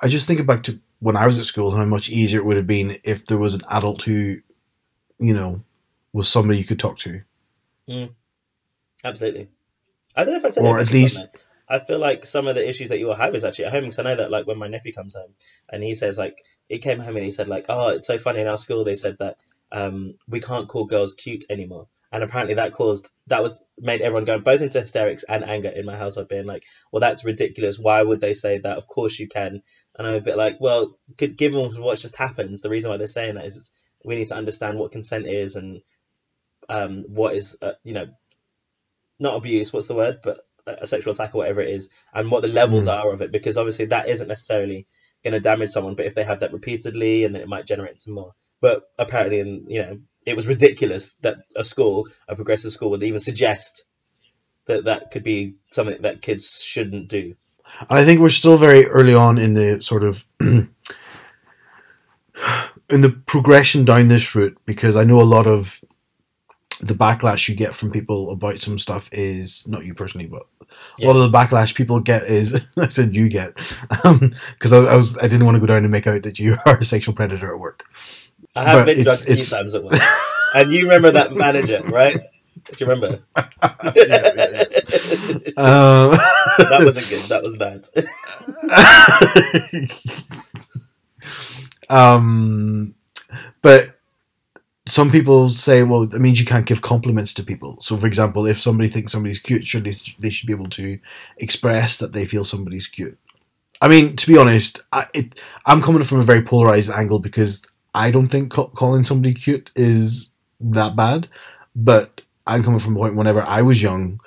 I just think back to when I was at school, how much easier it would have been if there was an adult who, was somebody you could talk to. Absolutely. I don't know if I said or at least I feel like some of the issues that you will have is actually at home, because I know that like when my nephew comes home and he says like he came home and he said like, oh, it's so funny in our school they said that we can't call girls cute anymore. And apparently that was made everyone go both into hysterics and anger in my household, being like, well, that's ridiculous. Why would they say that? Of course you can. And I'm a bit like, well, given what just happens, the reason why they're saying that is we need to understand what consent is and what is, not abuse, what's the word, but a sexual attack or whatever it is, and what the levels are of it, because obviously that isn't necessarily going to damage someone, but if they have that repeatedly, and then it might generate some more. But apparently, it was ridiculous that a progressive school, would even suggest that could be something that kids shouldn't do. I think we're still very early on in the sort of in the progression down this route, because I know a lot of the backlash you get from people about some stuff is, not you personally, but a lot of the backlash people get is, I said you get, because I didn't want to go down and make out that you are a sexual predator at work. I have been drugged a few times at work. And you remember that manager, right? Do you remember? That wasn't good. That was bad. But some people say, well, that means you can't give compliments to people. So, for example, if somebody thinks somebody's cute, surely they should be able to express that they feel somebody's cute. I mean, to be honest, I'm coming from a very polarized angle, because I don't think calling somebody cute is that bad. But I'm coming from a point, whenever I was young,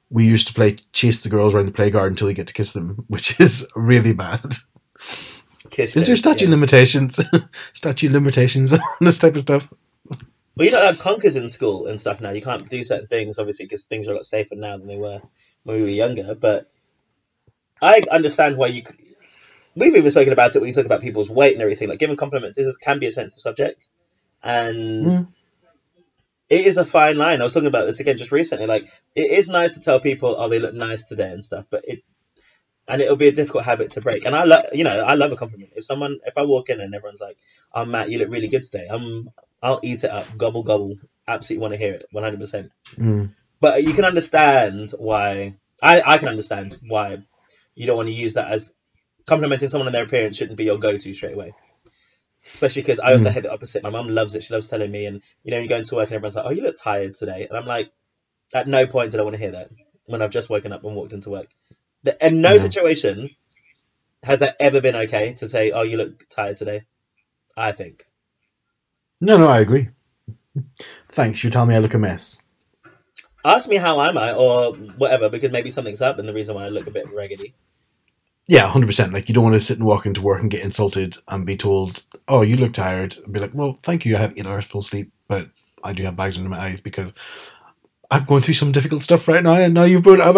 we used to play chase the girls around the playground until you get to kiss them, which is really bad. Is there statute limitations? Statute limitations on this type of stuff? Well, you don't have conkers in school and stuff now. You can't do certain things, obviously, because things are a lot safer now than they were when we were younger. But I understand why we've even spoken about it when you talk about people's weight and everything. Like, giving compliments can be a sensitive subject. And it is a fine line. I was talking about this again just recently. Like, it is nice to tell people, oh, they look nice today and stuff. But it'll be a difficult habit to break. And I love a compliment. If I walk in and everyone's like, oh, Matt, you look really good today, I'll eat it up, gobble, gobble. Absolutely want to hear it, 100%. But you can understand why, I can understand why you don't want to use that as complimenting someone on their appearance shouldn't be your go-to straight away. Especially because I also hate the opposite. My mum loves it. She loves telling me, and you go into work and everyone's like, oh, you look tired today. And I'm like, at no point did I want to hear that when I've just woken up and walked into work. In no situation has that ever been okay to say, oh, you look tired today, I think. No, I agree. Thanks. You tell me I look a mess. Ask me how am I, or whatever, because maybe something's up and the reason why I look a bit raggedy. Yeah, 100%. Like, you don't want to sit and walk into work and get insulted and be told, oh, you look tired. And be like, well, thank you. I had 8 hours full sleep, but I do have bags under my eyes because I'm going through some difficult stuff right now, and now you've brought up.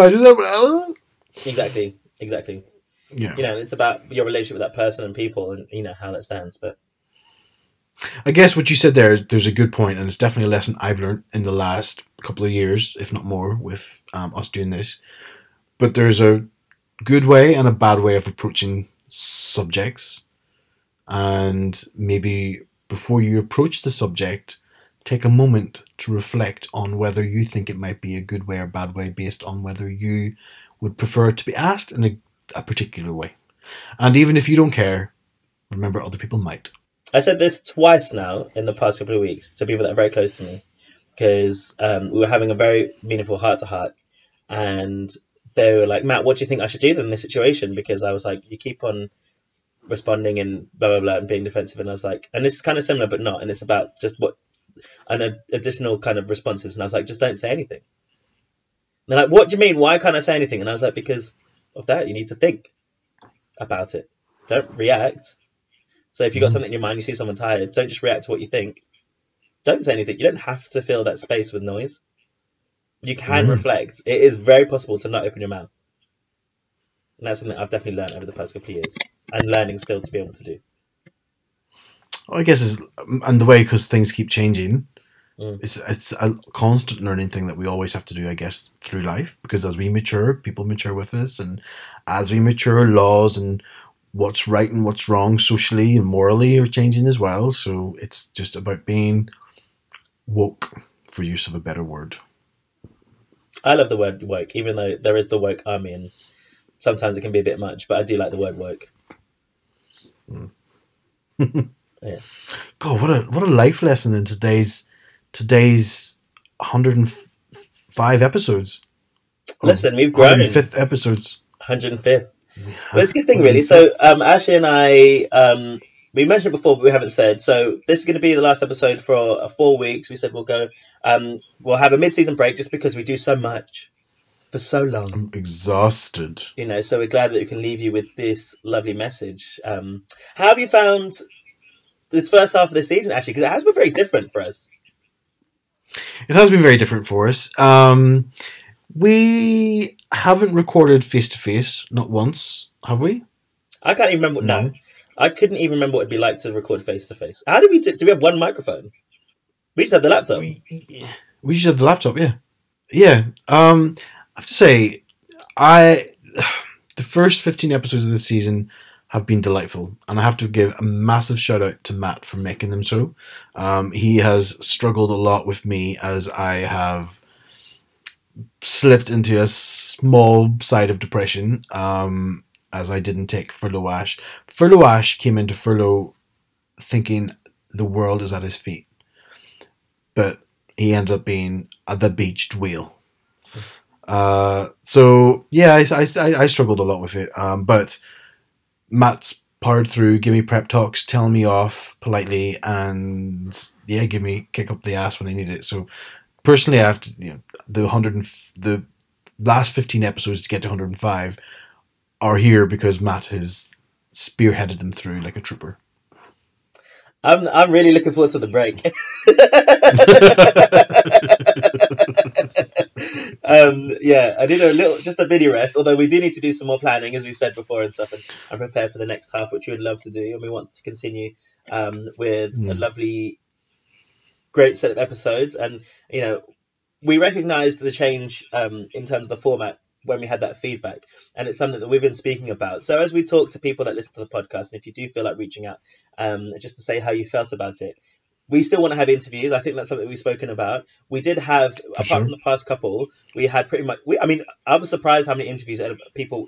Exactly. Yeah. It's about your relationship with that person and people, and how that stands. But I guess what you said there's a good point, and it's definitely a lesson I've learned in the last couple of years, if not more, with us doing this. But there's a good way and a bad way of approaching subjects, and maybe before you approach the subject, take a moment to reflect on whether you think it might be a good way or bad way, based on whether you would prefer it to be asked in a particular way. And even if you don't care, remember other people might. I said this twice now in the past couple of weeks to people that are very close to me, because we were having a very meaningful heart-to-heart, and they were like, Matt, what do you think I should do in this situation? Because I was like, you keep on responding and blah, blah, blah, and being defensive. And I was like, and this is kind of similar, but not. And it's about just an additional kind of responses. And I was like, just don't say anything. And they're like, what do you mean? Why can't I say anything? And I was like, because of that, you need to think about it. Don't react. So if you've got something in your mind, you see someone tired, don't just react to what you think. Don't say anything. You don't have to fill that space with noise. You can reflect. It is very possible to not open your mouth. And that's something I've definitely learned over the past couple of years, and learning still to be able to do. I guess and the way, because things keep changing, it's a constant learning thing that we always have to do, I guess, through life, because as we mature, people mature with us, and as we mature, laws and what's right and what's wrong socially and morally are changing as well. So it's just about being woke, for use of a better word. I love the word woke, even though there is the woke army, and sometimes it can be a bit much. But I do like the word woke. Yeah. God, what a life lesson in today's 105 episodes. Listen, we've grown. 105th episodes. 105th. Well, it's a good thing, really. So, Ashley and I, we mentioned it before, but we haven't said. So, this is going to be the last episode for 4 weeks. We said we'll go. We'll have a mid-season break just because we do so much for so long. I'm exhausted. You know, so we're glad that we can leave you with this lovely message. How have you found this first half of the season, actually? Because it has been very different for us. It has been very different for us. We haven't recorded face-to-face, not once, have we? I can't even remember. No. No, I couldn't even remember what it'd be like to record face-to-face. How did we do? Do we have one microphone? We just had the laptop. We just had the laptop, yeah. Yeah. I have to say, the first 15 episodes of the season have been delightful, and I have to give a massive shout out to Matt for making them so. He has struggled a lot with me as I have slipped into a small side of depression as I didn't take Furlough Ash. Furlough Ash came into Furlough thinking the world is at his feet, but he ended up being the beached whale. So yeah, I struggled a lot with it, but Matt's powered through, give me prep talks, tell me off politely, and yeah, give me kick up the ass when I need it. So personally, after the last 15 episodes to get to 105 are here because Matt has spearheaded them through like a trooper. I'm really looking forward to the break. Yeah, I did just a mini rest, although we do need to do some more planning, as we said before, and stuff, and prepare for the next half, which we would love to do, and we want to continue with a lovely, great set of episodes. And you know, we recognised the change in terms of the format when we had that feedback, and it's something that we've been speaking about. So as we talk to people that listen to the podcast, and if you do feel like reaching out just to say how you felt about it, we still want to have interviews. I think that's something we've spoken about. We did have, apart from the past couple, we had pretty much, I mean, I was surprised how many interviews,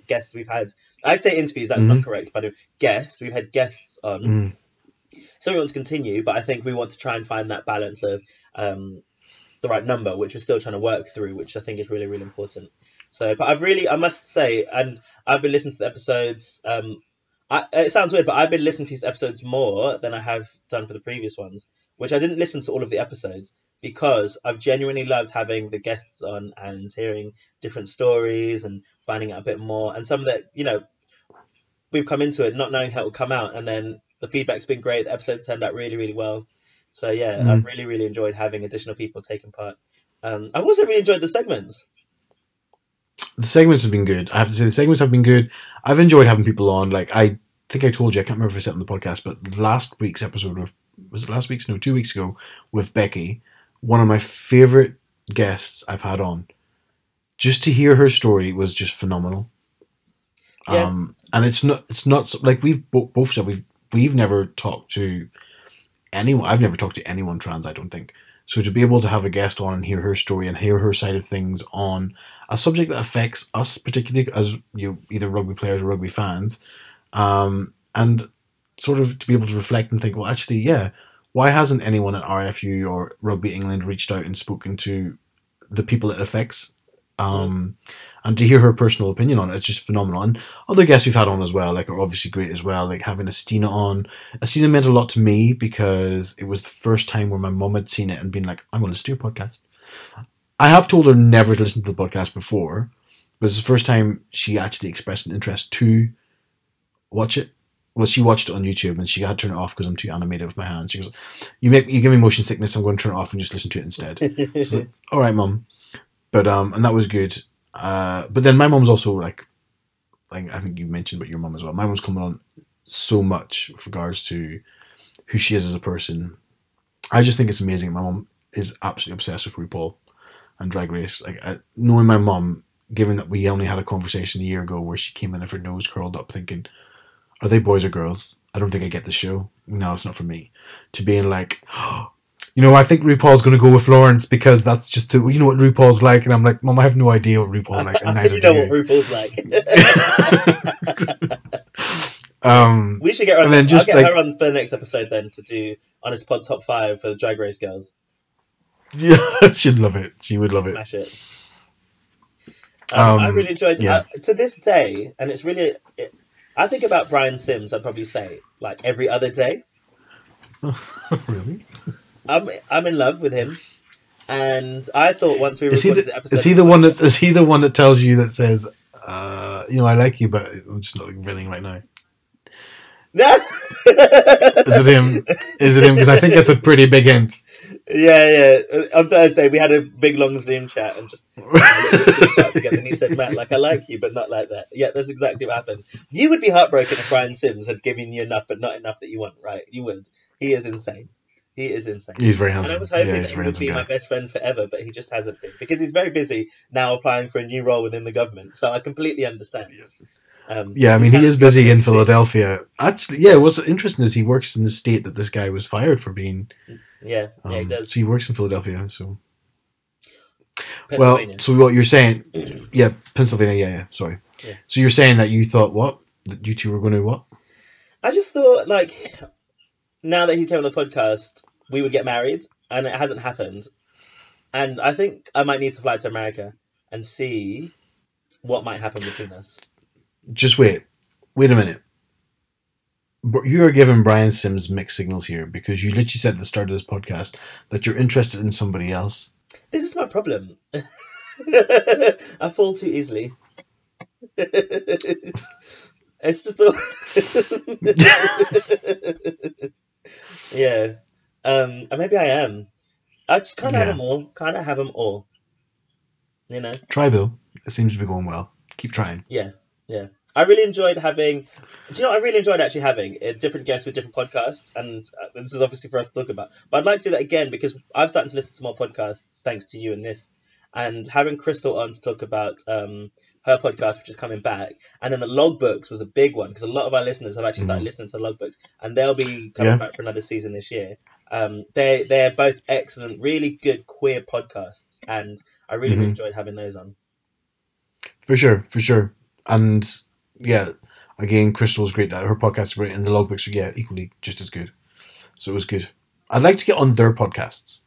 guests we've had. I'd say interviews, that's not correct, but guests, we've had guests on. So we want to continue, but I think we want to try and find that balance of the right number, which we're still trying to work through, which I think is really, really important. So, but I must say, and I've been listening to the episodes, it sounds weird, but I've been listening to these episodes more than I have done for the previous ones, which I didn't listen to all of the episodes because I've genuinely loved having the guests on and hearing different stories and finding out a bit more. And some that, you know, we've come into it not knowing how it will come out, and then the feedback's been great. The episodes turned out really, really well. So yeah, I've really, really enjoyed having additional people taking part. I've also really enjoyed the segments. The segments have been good. I have to say the segments have been good. I've enjoyed having people on. Like, I think I told you, I can't remember if I said it on the podcast, but last week's episode of, was it last week's? No, 2 weeks ago with Becky, one of my favourite guests I've had on. Just to hear her story was just phenomenal. Yeah. And it's not like we've both said we've never talked to anyone. I've never talked to anyone trans, I don't think. So to be able to have a guest on and hear her story and hear her side of things on a subject that affects us particularly as either rugby players or rugby fans, and sort of to be able to reflect and think, well, actually, yeah, why hasn't anyone at RFU or Rugby England reached out and spoken to the people it affects? And to hear her personal opinion on it, it's just phenomenal. And other guests we've had on as well, like, are obviously great as well. Like having Estina on. Estina meant a lot to me because it was the first time where my mum had seen it and been like, I'm going to listen to your podcast. I have told her never to listen to the podcast before, but it's the first time she actually expressed an interest to watch it. Well, she watched it on YouTube and she had to turn it off because I'm too animated with my hands. She goes, you give me motion sickness, I'm going to turn it off and just listen to it instead. So, like, all right, Mum. But and that was good. But then my mum's also like I think you mentioned about your mum as well. My mum's coming on so much with regards to who she is as a person. I just think it's amazing. My mum is absolutely obsessed with RuPaul and Drag Race. Like knowing my mum, given that we only had a conversation a year ago where she came in with her nose curled up, thinking, "Are they boys or girls? I don't think I get the show. No, it's not for me." To being like, oh, I think RuPaul's going to go with Florence because that's just what RuPaul's like. And I'm like, Mom, I have no idea what RuPaul's like. And neither you know do what RuPaul's like. We should get her on. I'll get her on the next episode then to do Honest Pod Top 5 for the Drag Race girls. Yeah, she'd love it. She would love Smash it. I really enjoyed it. To this day, and it's really... I think about Brian Sims, I'd probably say, like, every other day. Really? I'm in love with him. And I thought once we recorded the episode... Is he the one that tells you that says, I like you, but I'm just not feeling right now? No. Is it him? Because I think it's a pretty big hint. Yeah. On Thursday, we had a big, long Zoom chat and just together. And he said, Matt, like, I like you, but not like that. Yeah, that's exactly what happened. You would be heartbroken if Brian Sims had given you enough, but not enough that you want, right? You would. He is insane. He's very handsome. And I was hoping that he would be my best friend forever, but he just hasn't been. Because he's very busy now applying for a new role within the government. So I completely understand. He is busy in Philadelphia. Actually, what's interesting is he works in the state that this guy was fired for being. Yeah, he does. So he works in Philadelphia. So, so what you're saying? Yeah, Pennsylvania. Yeah. Sorry. Yeah. So you're saying that you thought what? That you two were going to what? I just thought, like, now that he came on the podcast, we would get married, and it hasn't happened. And I think I might need to fly to America and see what might happen between us. Just wait a minute. You are giving Brian Sims mixed signals here because you literally said at the start of this podcast that you're interested in somebody else. This is my problem. I fall too easily. It's just yeah. Maybe I am. I just kind of have them all. Kind of have them all. You know. Try, Bill. It seems to be going well. Keep trying. Yeah. I really enjoyed having... Do you know what I really enjoyed actually having? Different guests with different podcasts, and this is obviously for us to talk about. But I'd like to do that again because I've started to listen to more podcasts thanks to you and this. And having Crystal on to talk about her podcast, which is coming back. And then the logbooks was a big one because a lot of our listeners have actually started listening to the logbooks. And they'll be coming back for another season this year. They're both excellent, really good queer podcasts. And I really enjoyed having those on. For sure. And... yeah, again, Crystal was great. Her podcast is great, and the logbooks are equally just as good. So it was good. I'd like to get on their podcasts.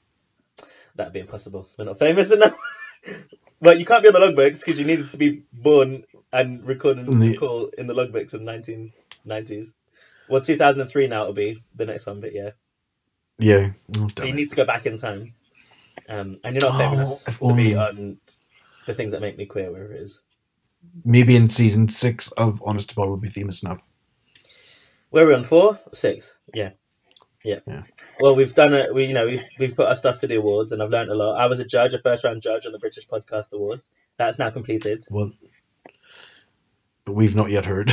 That'd be impossible. We're not famous enough. But you can't be on the logbooks because you needed to be born and recorded and call in the logbooks in the 1990s. Well, 2003 now it'll be the next one, but yeah. Yeah. So you need to go back in time. And you're not famous to be on the things that make me queer, wherever it is. Maybe in season 6 of Honest to God would be famous enough. Where are we on 4? 6? Yeah. Well, we've done it. We've put our stuff for the awards, and I've learned a lot. I was a first round judge on the British Podcast Awards. That's now completed. Well, but we've not yet heard.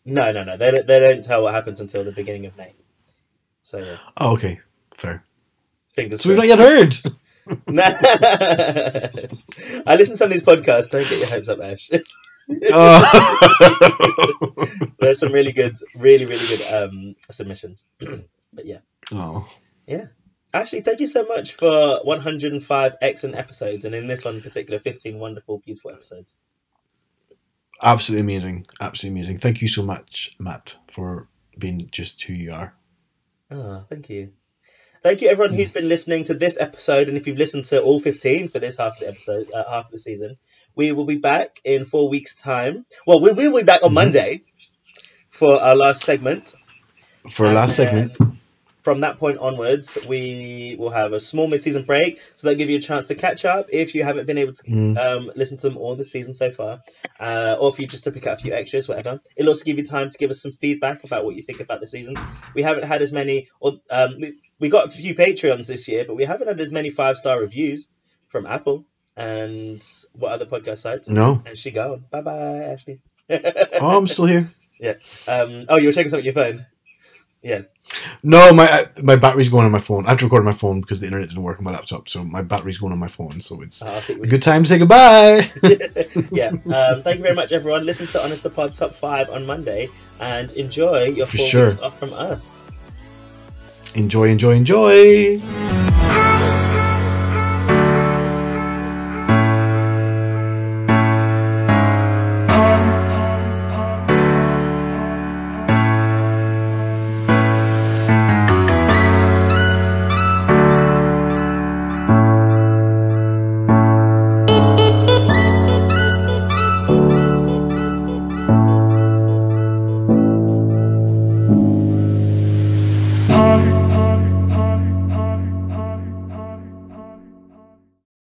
No. They don't tell what happens until the beginning of May. So yeah. Oh, okay, fair. Fingers. So we've not yet heard. I listen to some of these podcasts. Don't get your hopes up, Ash. There's some really good submissions. But yeah. Oh. Yeah. Ashley, thank you so much for 105 excellent episodes, and in this one in particular, 15 wonderful, beautiful episodes. Absolutely amazing. Thank you so much, Matt, for being just who you are. Oh, thank you. Thank you, everyone who's been listening to this episode, and if you've listened to all 15 for this half of the episode, half of the season, we will be back in 4 weeks' time. Well, we will be back on Monday for our last segment. From that point onwards, we will have a small mid-season break, so that'll give you a chance to catch up if you haven't been able to listen to them all this season so far, or if you just to pick up a few extras, whatever. It'll also give you time to give us some feedback about what you think about the season. We haven't had as many, we got a few Patreons this year, but we haven't had as many 5-star reviews from Apple and what other podcast sites. No. And she gone. Bye-bye, Ashley. Oh, I'm still here. Yeah. You were checking something on your phone? Yeah. No, my battery's going on my phone. I had to record on my phone because the internet didn't work on my laptop, so my battery's going on my phone. So it's a good time to say goodbye. Yeah. Thank you very much, everyone. Listen to Honest to Pod Top 5 on Monday and enjoy your 4 weeks off from us. Enjoy, enjoy, enjoy!